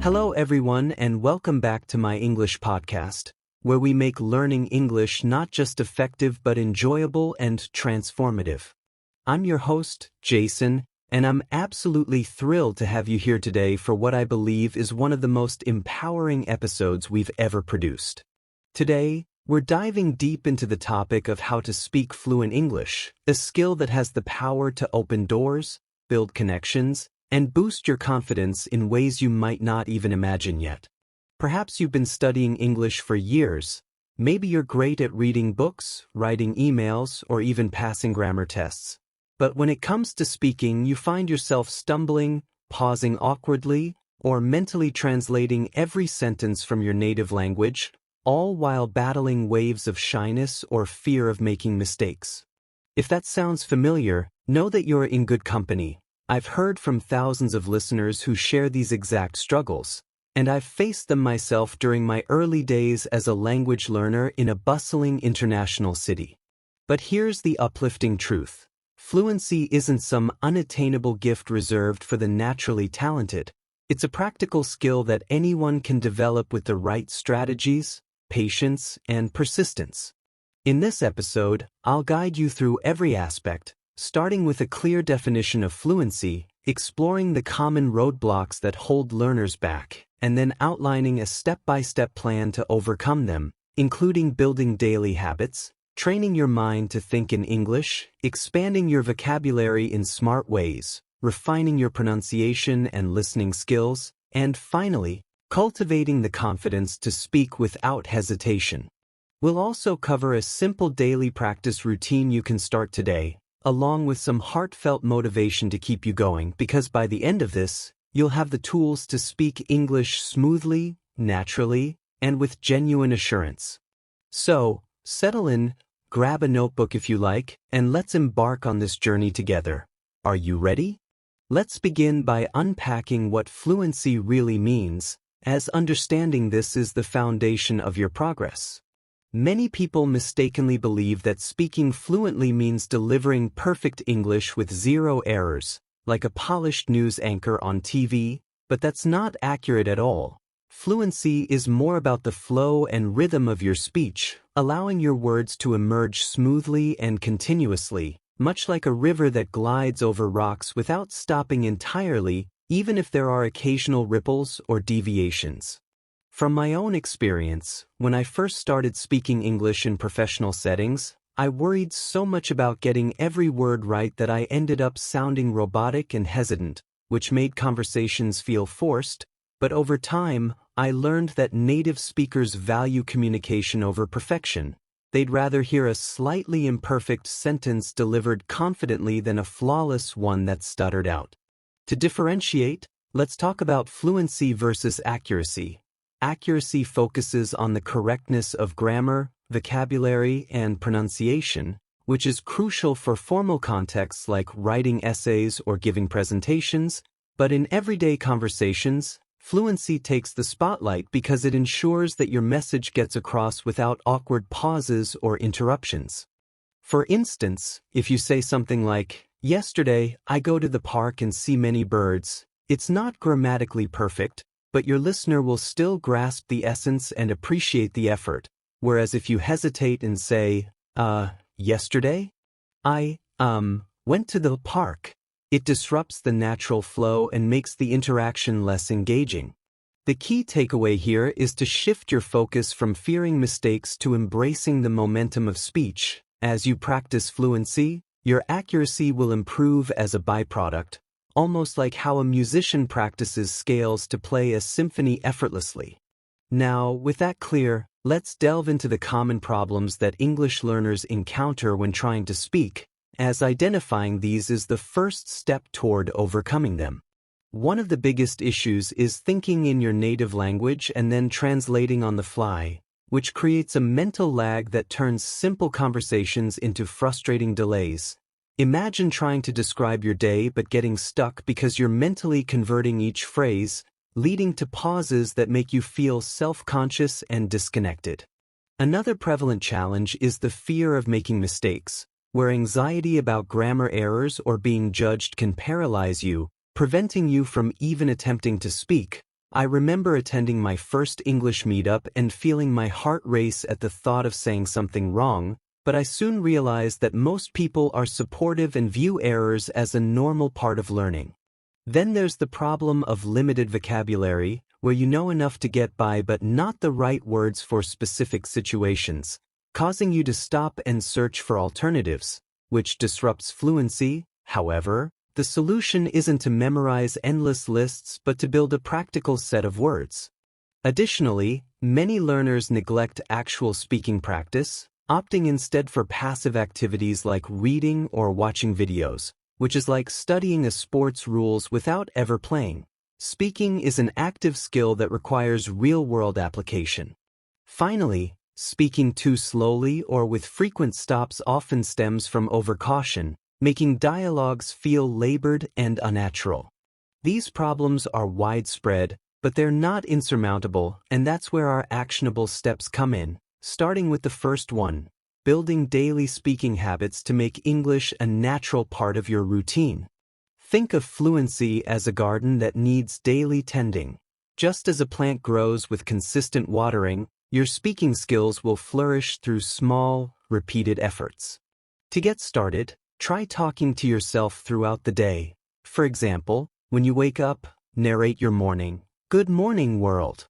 Hello everyone and welcome back to my English podcast, where we make learning English not just effective but enjoyable and transformative. I'm your host, Jason, and I'm absolutely thrilled to have you here today for what I believe is one of the most empowering episodes we've ever produced. Today, we're diving deep into the topic of how to speak fluent English, a skill that has the power to open doors, build connections, and boost your confidence in ways you might not even imagine yet. Perhaps you've been studying English for years. Maybe you're great at reading books, writing emails, or even passing grammar tests. But when it comes to speaking, you find yourself stumbling, pausing awkwardly, or mentally translating every sentence from your native language, all while battling waves of shyness or fear of making mistakes. If that sounds familiar, know that you're in good company. I've heard from thousands of listeners who share these exact struggles, and I've faced them myself during my early days as a language learner in a bustling international city. But here's the uplifting truth. Fluency isn't some unattainable gift reserved for the naturally talented. It's a practical skill that anyone can develop with the right strategies, patience, and persistence. In this episode, I'll guide you through every aspect, starting with a clear definition of fluency, exploring the common roadblocks that hold learners back, and then outlining a step-by-step plan to overcome them, including building daily habits, training your mind to think in English, expanding your vocabulary in smart ways, refining your pronunciation and listening skills, and finally, cultivating the confidence to speak without hesitation. We'll also cover a simple daily practice routine you can start today, along with some heartfelt motivation to keep you going, because by the end of this, you'll have the tools to speak English smoothly, naturally, and with genuine assurance. So, settle in, grab a notebook if you like, and let's embark on this journey together. Are you ready? Let's begin by unpacking what fluency really means, as understanding this is the foundation of your progress. Many people mistakenly believe that speaking fluently means delivering perfect English with zero errors, like a polished news anchor on TV, but that's not accurate at all. Fluency is more about the flow and rhythm of your speech, allowing your words to emerge smoothly and continuously, much like a river that glides over rocks without stopping entirely, even if there are occasional ripples or deviations. From my own experience, when I first started speaking English in professional settings, I worried so much about getting every word right that I ended up sounding robotic and hesitant, which made conversations feel forced, but over time, I learned that native speakers value communication over perfection. They'd rather hear a slightly imperfect sentence delivered confidently than a flawless one that stuttered out. To differentiate, let's talk about fluency versus accuracy. Accuracy focuses on the correctness of grammar, vocabulary, and pronunciation, which is crucial for formal contexts like writing essays or giving presentations, but in everyday conversations, fluency takes the spotlight because it ensures that your message gets across without awkward pauses or interruptions. For instance, if you say something like, "Yesterday, I go to the park and see many birds," it's not grammatically perfect, but your listener will still grasp the essence and appreciate the effort, whereas if you hesitate and say, yesterday? I went to the park. It disrupts the natural flow and makes the interaction less engaging. The key takeaway here is to shift your focus from fearing mistakes to embracing the momentum of speech. As you practice fluency, your accuracy will improve as a byproduct, almost like how a musician practices scales to play a symphony effortlessly. Now, with that clear, let's delve into the common problems that English learners encounter when trying to speak, as identifying these is the first step toward overcoming them. One of the biggest issues is thinking in your native language and then translating on the fly, which creates a mental lag that turns simple conversations into frustrating delays. Imagine trying to describe your day but getting stuck because you're mentally converting each phrase, leading to pauses that make you feel self-conscious and disconnected. Another prevalent challenge is the fear of making mistakes, where anxiety about grammar errors or being judged can paralyze you, preventing you from even attempting to speak. I remember attending my first English meetup and feeling my heart race at the thought of saying something wrong, but I soon realized that most people are supportive and view errors as a normal part of learning. Then there's the problem of limited vocabulary, where you know enough to get by but not the right words for specific situations, causing you to stop and search for alternatives, which disrupts fluency. However, the solution isn't to memorize endless lists but to build a practical set of words. Additionally, many learners neglect actual speaking practice, opting instead for passive activities like reading or watching videos, which is like studying a sport's rules without ever playing. Speaking is an active skill that requires real-world application. Finally, speaking too slowly or with frequent stops often stems from overcaution, making dialogues feel labored and unnatural. These problems are widespread, but they're not insurmountable, and that's where our actionable steps come in, starting with the first one: building daily speaking habits to make English a natural part of your routine. Think of fluency as a garden that needs daily tending. Just as a plant grows with consistent watering, your speaking skills will flourish through small, repeated efforts. To get started, try talking to yourself throughout the day. For example, when you wake up, narrate your morning. Good morning, world.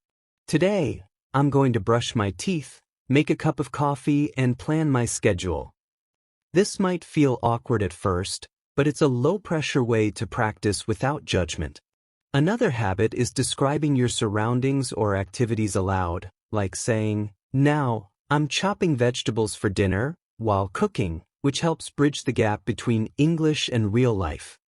Today, I'm going to brush my teeth, make a cup of coffee, and plan my schedule. This might feel awkward at first, but it's a low-pressure way to practice without judgment. Another habit is describing your surroundings or activities aloud, like saying, "Now, I'm chopping vegetables for dinner," while cooking, which helps bridge the gap between English and real life.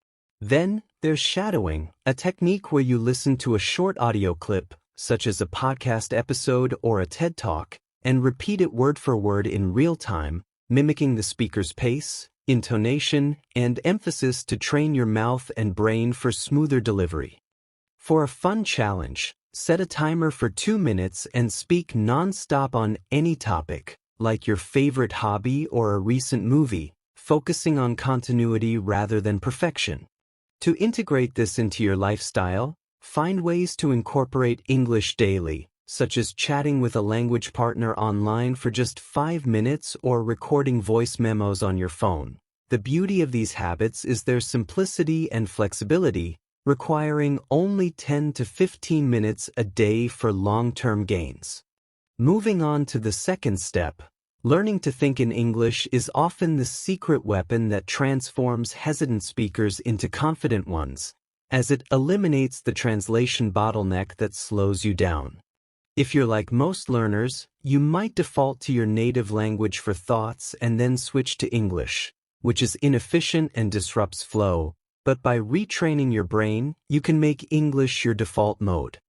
Then, there's shadowing, a technique where you listen to a short audio clip, such as a podcast episode or a TED Talk, and repeat it word for word in real time, mimicking the speaker's pace, intonation, and emphasis to train your mouth and brain for smoother delivery. For a fun challenge, set a timer for 2 minutes and speak non-stop on any topic, like your favorite hobby or a recent movie, focusing on continuity rather than perfection. To integrate this into your lifestyle, find ways to incorporate English daily, such as chatting with a language partner online for just 5 minutes or recording voice memos on your phone. The beauty of these habits is their simplicity and flexibility, requiring only 10 to 15 minutes a day for long-term gains. Moving on to the second step, learning to think in English is often the secret weapon that transforms hesitant speakers into confident ones, as it eliminates the translation bottleneck that slows you down. If you're like most learners, you might default to your native language for thoughts and then switch to English, which is inefficient and disrupts flow, but by retraining your brain, you can make English your default mode.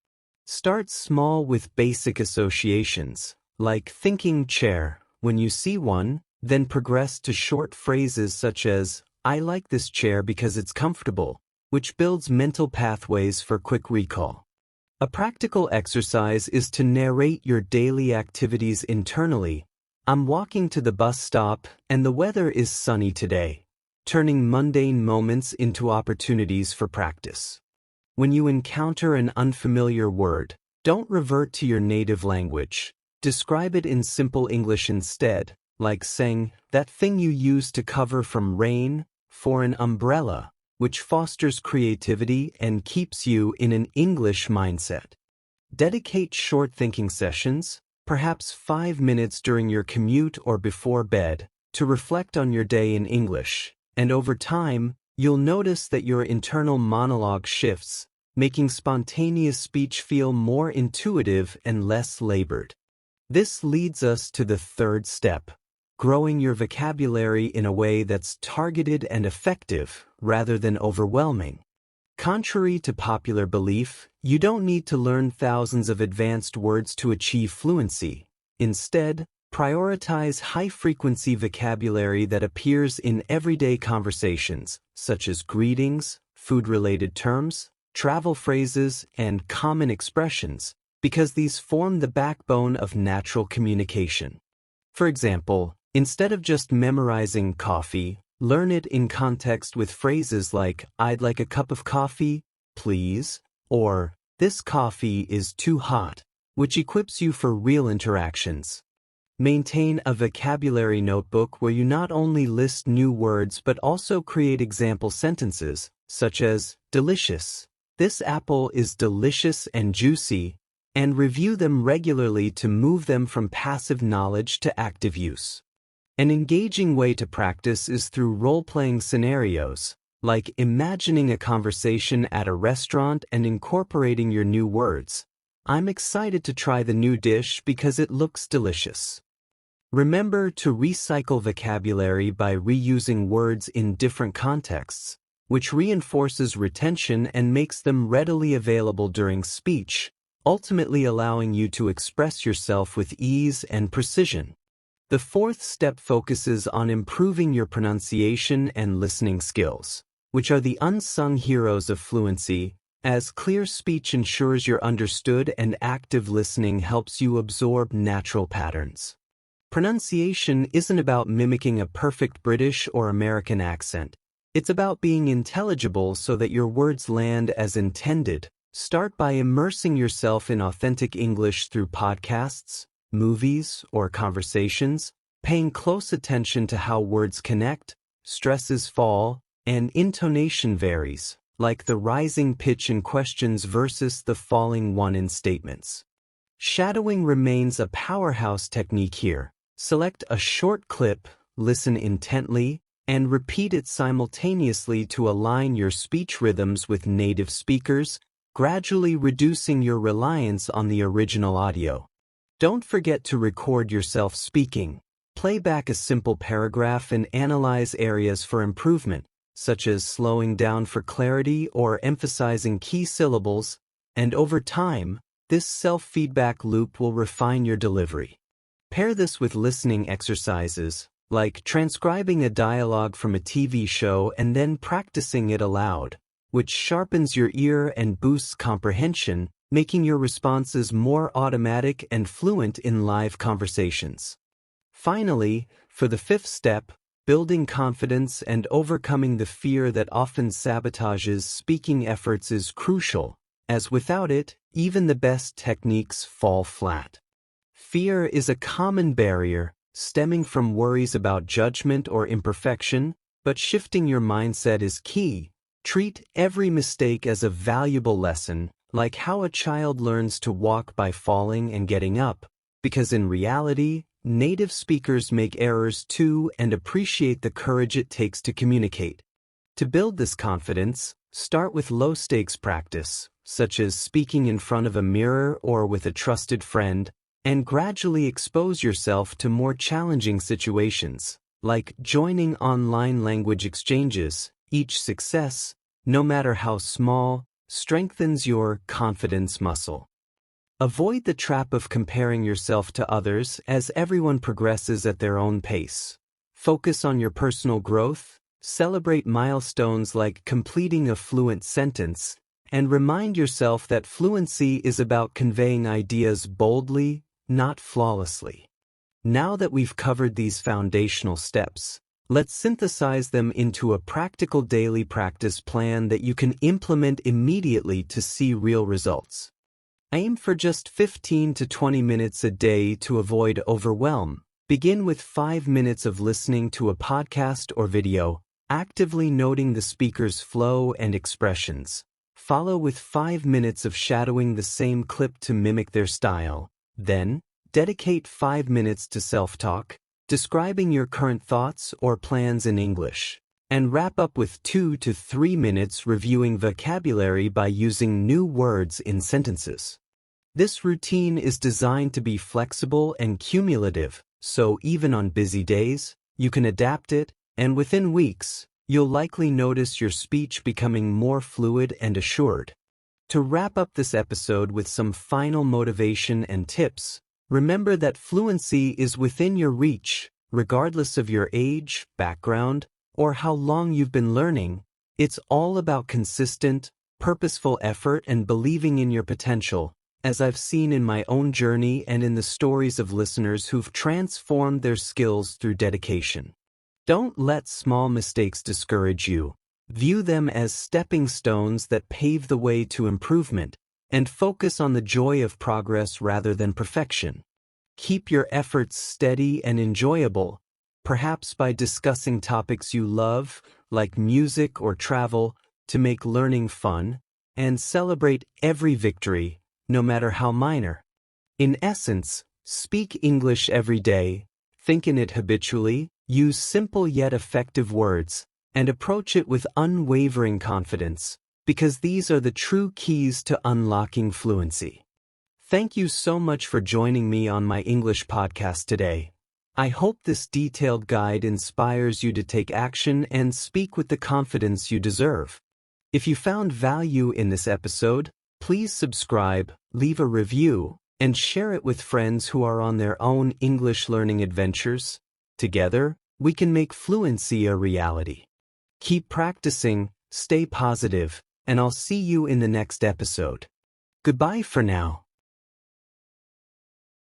Start small with basic associations, like thinking chair when you see one, then progress to short phrases such as, "I like this chair because it's comfortable," which builds mental pathways for quick recall. A practical exercise is to narrate your daily activities internally. "I'm walking to the bus stop, and the weather is sunny today," turning mundane moments into opportunities for practice. When you encounter an unfamiliar word, don't revert to your native language. Describe it in simple English instead, like saying, "That thing you use to cover from rain," for an umbrella, which fosters creativity and keeps you in an English mindset. Dedicate short thinking sessions, perhaps 5 minutes during your commute or before bed, to reflect on your day in English, and over time, you'll notice that your internal monologue shifts, making spontaneous speech feel more intuitive and less labored. This leads us to the third step: growing your vocabulary in a way that's targeted and effective, rather than overwhelming. Contrary to popular belief, you don't need to learn thousands of advanced words to achieve fluency. Instead, prioritize high-frequency vocabulary that appears in everyday conversations, such as greetings, food-related terms, travel phrases, and common expressions, because these form the backbone of natural communication. For example, instead of just memorizing coffee, learn it in context with phrases like, "I'd like a cup of coffee, please," or This coffee is too hot, which equips you for real interactions. Maintain a vocabulary notebook where you not only list new words but also create example sentences, such as, delicious. This apple is delicious and juicy, and review them regularly to move them from passive knowledge to active use. An engaging way to practice is through role-playing scenarios, like imagining a conversation at a restaurant and incorporating your new words. I'm excited to try the new dish because it looks delicious. Remember to recycle vocabulary by reusing words in different contexts, which reinforces retention and makes them readily available during speech, ultimately allowing you to express yourself with ease and precision. The fourth step focuses on improving your pronunciation and listening skills, which are the unsung heroes of fluency, as clear speech ensures you're understood and active listening helps you absorb natural patterns. Pronunciation isn't about mimicking a perfect British or American accent. It's about being intelligible so that your words land as intended. Start by immersing yourself in authentic English through podcasts, movies, or conversations, paying close attention to how words connect, stresses fall, and intonation varies, like the rising pitch in questions versus the falling one in statements. Shadowing remains a powerhouse technique here. Select a short clip, listen intently, and repeat it simultaneously to align your speech rhythms with native speakers, gradually reducing your reliance on the original audio. Don't forget to record yourself speaking. Play back a simple paragraph and analyze areas for improvement, such as slowing down for clarity or emphasizing key syllables, and over time, this self-feedback loop will refine your delivery. Pair this with listening exercises, like transcribing a dialogue from a TV show and then practicing it aloud, which sharpens your ear and boosts comprehension, making your responses more automatic and fluent in live conversations. Finally, for the fifth step, building confidence and overcoming the fear that often sabotages speaking efforts is crucial, as without it, even the best techniques fall flat. Fear is a common barrier, stemming from worries about judgment or imperfection, but shifting your mindset is key. Treat every mistake as a valuable lesson, like how a child learns to walk by falling and getting up, because in reality, native speakers make errors too and appreciate the courage it takes to communicate. To build this confidence, start with low-stakes practice, such as speaking in front of a mirror or with a trusted friend, and gradually expose yourself to more challenging situations, like joining online language exchanges. Each success, no matter how small, strengthens your confidence muscle. Avoid the trap of comparing yourself to others as everyone progresses at their own pace. Focus on your personal growth, celebrate milestones like completing a fluent sentence, and remind yourself that fluency is about conveying ideas boldly, not flawlessly. Now that we've covered these foundational steps, let's synthesize them into a practical daily practice plan that you can implement immediately to see real results. Aim for just 15 to 20 minutes a day to avoid overwhelm. Begin with 5 minutes of listening to a podcast or video, actively noting the speaker's flow and expressions. Follow with 5 minutes of shadowing the same clip to mimic their style. Then, dedicate 5 minutes to self-talk, describing your current thoughts or plans in English. And wrap up with 2 to 3 minutes reviewing vocabulary by using new words in sentences. This routine is designed to be flexible and cumulative, so even on busy days, you can adapt it, and within weeks, you'll likely notice your speech becoming more fluid and assured. To wrap up this episode with some final motivation and tips, remember that fluency is within your reach, regardless of your age, background, or how long you've been learning. It's all about consistent, purposeful effort and believing in your potential, as I've seen in my own journey and in the stories of listeners who've transformed their skills through dedication. Don't let small mistakes discourage you. View them as stepping stones that pave the way to improvement, and focus on the joy of progress rather than perfection. Keep your efforts steady and enjoyable, perhaps by discussing topics you love, like music or travel, to make learning fun, and celebrate every victory, no matter how minor. In essence, speak English every day, think in it habitually, use simple yet effective words, and approach it with unwavering confidence, because these are the true keys to unlocking fluency. Thank you so much for joining me on my English podcast today. I hope this detailed guide inspires you to take action and speak with the confidence you deserve. If you found value in this episode, please subscribe, leave a review, and share it with friends who are on their own English learning adventures. Together, we can make fluency a reality. Keep practicing, stay positive, and I'll see you in the next episode. Goodbye for now.